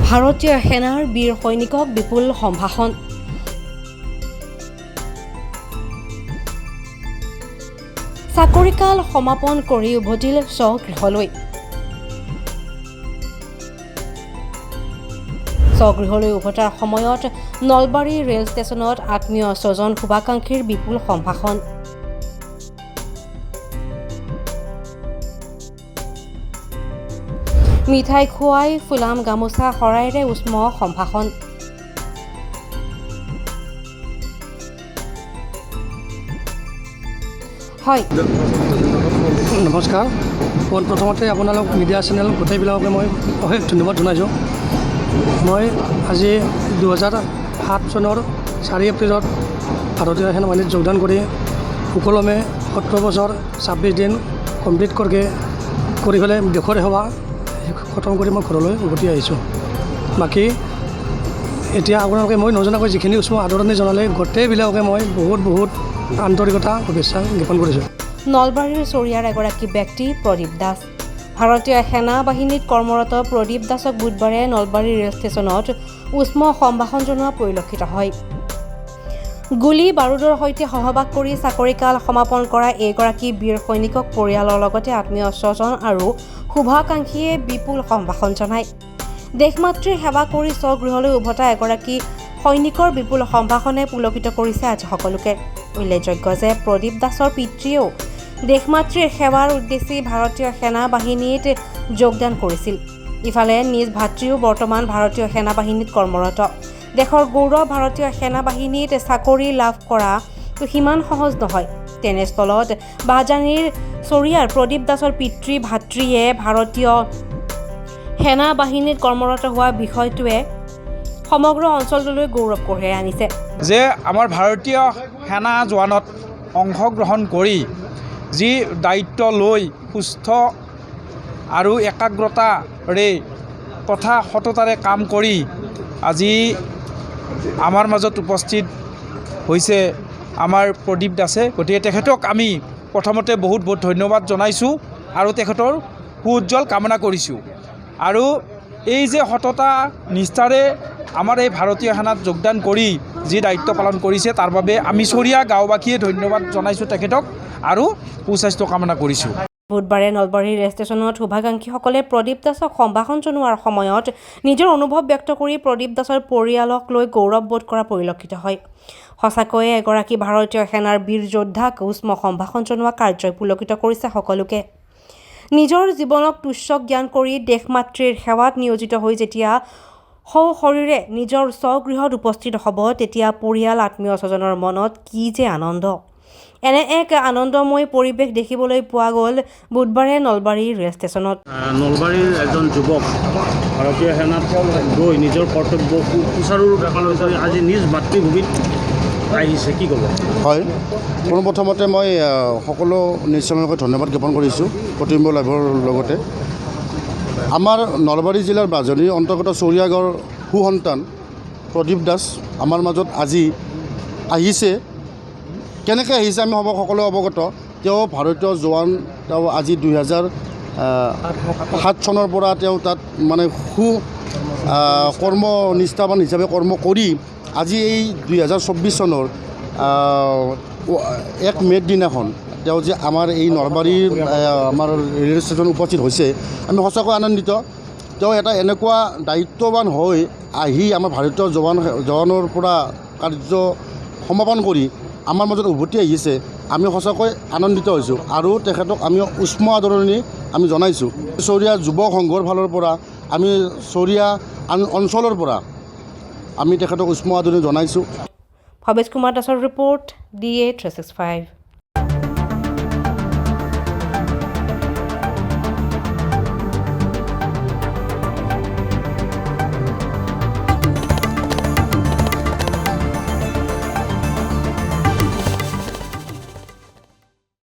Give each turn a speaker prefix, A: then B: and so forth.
A: ভাৰতীয় সেনাৰ বীৰ সৈনিকক বিপুল সম্ভাষণ। চাকৰিকাল সমাপন কৰি উভতিল স্বগৃহলৈ। স্বগৃহলৈ উভতাৰ সময়ত নলবাৰী ৰেল ষ্টেচনত আত্মীয় স্বজন শুভাকাংক্ষীৰ বিপুল সম্ভাষণ। মিঠাই খুৱাই ফুলাম গামোচা শৰাইৰে উষ্ম সম্ভাষণ। হয়,
B: নমস্কাৰ। প্ৰথমতে আপোনালোক মিডিয়া চেনেল গোটেইবিলাককে মই অশেষ ধন্যবাদ জনাইছোঁ। মই আজি 2007 চনৰ 4 এপ্ৰিলত ভাৰতীয় সেনা বাহিনীত যোগদান কৰি সুকলমে 17 বছৰ 26 দিন কমপ্লিট কৰি পেলাই দেশৰ সেৱা খতম কৰি মই ঘৰলৈ উভতি আহিছোঁ। বাকী এতিয়া আপোনালোকে মই নজনাকৈ যিখিনি উষ্ম আদৰণি জনালে গোটেইবিলাককে মই বহুত আন্তৰিকতা শুভেচ্ছা জ্ঞাপন কৰিছোঁ।
A: নলবাৰীৰ চৰিয়াৰ এগৰাকী ব্যক্তি প্ৰদীপ দাস। ভাৰতীয় সেনা বাহিনীত কৰ্মৰত প্ৰদীপ দাসক বুধবাৰে নলবাৰী ৰেল ষ্টেচনত উষ্ম সম্ভাষণ জনোৱা পৰিলক্ষিত হয়। গুলী বাৰুদৰ সৈতে সহবাস কৰি চাকৰিকাল সমাপন কৰা এইগৰাকী বীৰ সৈনিকক পৰিয়ালৰ লগতে আত্মীয় স্বজন আৰু শুভাকাংক্ষীয়ে বিপুল সম্ভাষণ জনায়। দেশমাতৃৰ সেৱা কৰি স্বগৃহলৈ উভতা এগৰাকী সৈনিকৰ বিপুল সম্ভাষণে পুলকিত কৰিছে আজি সকলোকে। উল্লেখযোগ্য যে প্ৰদীপ দাসৰ পিতৃয়েও দেশমাতৃৰ সেৱাৰ উদ্দেশ্যে ভাৰতীয় সেনা বাহিনীত যোগদান কৰিছিল। ইফালে নিজ ভাতৃও বৰ্তমান ভাৰতীয় সেনা বাহিনীত কৰ্মৰত। দেশৰ গৌৰৱ ভাৰতীয় সেনা বাহিনীত চাকৰি লাভ কৰা সিমান সহজ নহয়। তেনেস্থলত বাহজানীৰ চৰিয়াৰ প্ৰদীপ দাসৰ পিতৃ ভাতৃয়ে ভাৰতীয় সেনা বাহিনীত কৰ্মৰত হোৱা বিষয়টোৱে সমগ্ৰ অঞ্চলটোলৈ গৌৰৱ কঢ়িয়াই আনিছে।
C: যে আমাৰ ভাৰতীয় সেনা জোৱানত অংশগ্ৰহণ কৰি যি দায়িত্ব লৈ সুস্থ আৰু একাগ্ৰতাৰে তথা সততাৰে কাম কৰি আজি আমাৰ মাজত উপস্থিত হৈছে আমাৰ প্ৰদীপ দাসে। গতিকে তেখেতক আমি প্ৰথমতে বহুত ধন্যবাদ জনাইছোঁ আৰু তেখেতৰ সুউজ্জ্বল কামনা কৰিছোঁ। আৰু এই যে সততা নিষ্ঠাৰে আমাৰ এই ভাৰতীয় সেনাত যোগদান কৰি যি দায়িত্ব পালন কৰিছে তাৰ বাবে আমি চৰিয়া গাঁওবাসীয়ে ধন্যবাদ জনাইছোঁ তেখেতক আৰু সুস্বাস্থ্য কামনা কৰিছোঁ।
A: বুধবাৰে নলবাৰী ৰেল ষ্টেচনত শুভাকাংক্ষীসকলে প্ৰদীপ দাসক সম্ভাষণ জনোৱাৰ সময়ত নিজৰ অনুভৱ ব্যক্ত কৰি প্ৰদীপ দাসৰ পৰিয়ালক লৈ গৌৰৱ বোধ কৰা পৰিলক্ষিত হয়। সঁচাকৈয়ে এগৰাকী ভাৰতীয় সেনাৰ বীৰ যোদ্ধাক উষ্ম সম্ভাষণ জনোৱা কাৰ্যই পুলকিত কৰিছে সকলোকে। নিজৰ জীৱনক তুচ্ছ জ্ঞান কৰি দেশমাতৃৰ সেৱাত নিয়োজিত হৈ যেতিয়া সশৰীৰে নিজৰ স্বগৃহত উপস্থিত হ'ব তেতিয়া পৰিয়াল আত্মীয় স্বজনৰ মনত কি যে আনন্দ। এনে এক আনন্দময় পৰিৱেশ দেখিবলৈ পোৱা গ'ল বুধবাৰে নলবাৰী ৰেল ষ্টেচনত।
D: নলবাৰীৰ এজন যুৱক ভাৰতীয় সেনাত গৈ নিজৰ কৰ্তব্য সুচাৰুৰূপে পালন কৰি আজি নিজ মাতৃভূমিত আহিছে, কি ক'ব?
E: হয়, পোনপ্ৰথমতে মই সকলো নিশ্চয়কৈ ধন্যবাদ জ্ঞাপন কৰিছোঁ প্ৰতিবিম্ব লাইভৰ লগতে। আমাৰ নলবাৰী জিলাৰ বাজনীৰ অন্তৰ্গত চৰিয়াগাঁৱৰ সুসন্তান প্ৰদীপ দাস আমাৰ মাজত আজি আহিছে। কেনেকৈ আহিছে আমি সকলোৱে অৱগত। তেওঁ ভাৰতীয় জোৱান। তেওঁ আজি 2007 চনৰ পৰা তেওঁ তাত মানে কৰ্মনিষ্ঠাবান হিচাপে কৰ্ম কৰি আজি এই 2024 চনৰ 1 মে'ৰ দিনাখন তেওঁ যে আমাৰ এই নলবাৰীৰ আমাৰ ৰেল ষ্টেচন উপস্থিত হৈছে, আমি সঁচাকৈ আনন্দিত। তেওঁ এটা এনেকুৱা দায়িত্ববান হৈ আহি আমাৰ ভাৰতীয় জোৱানৰ পৰা কাৰ্য সমাপন কৰি আমাৰ মাজত উভতি আহিছে, আমি সঁচাকৈ আনন্দিত হৈছোঁ আৰু তেখেতক আমি উষ্ম আদৰণি আমি জনাইছোঁ। চৰিয়া যুৱ সংঘৰ ফালৰ পৰা আমি চৰিয়া অঞ্চলৰ পৰা আমি তেখেতক উষ্ম আদৰণি জনাইছোঁ।
A: ভৱেশ কুমাৰ দাসৰ ৰিপৰ্ট DA 365।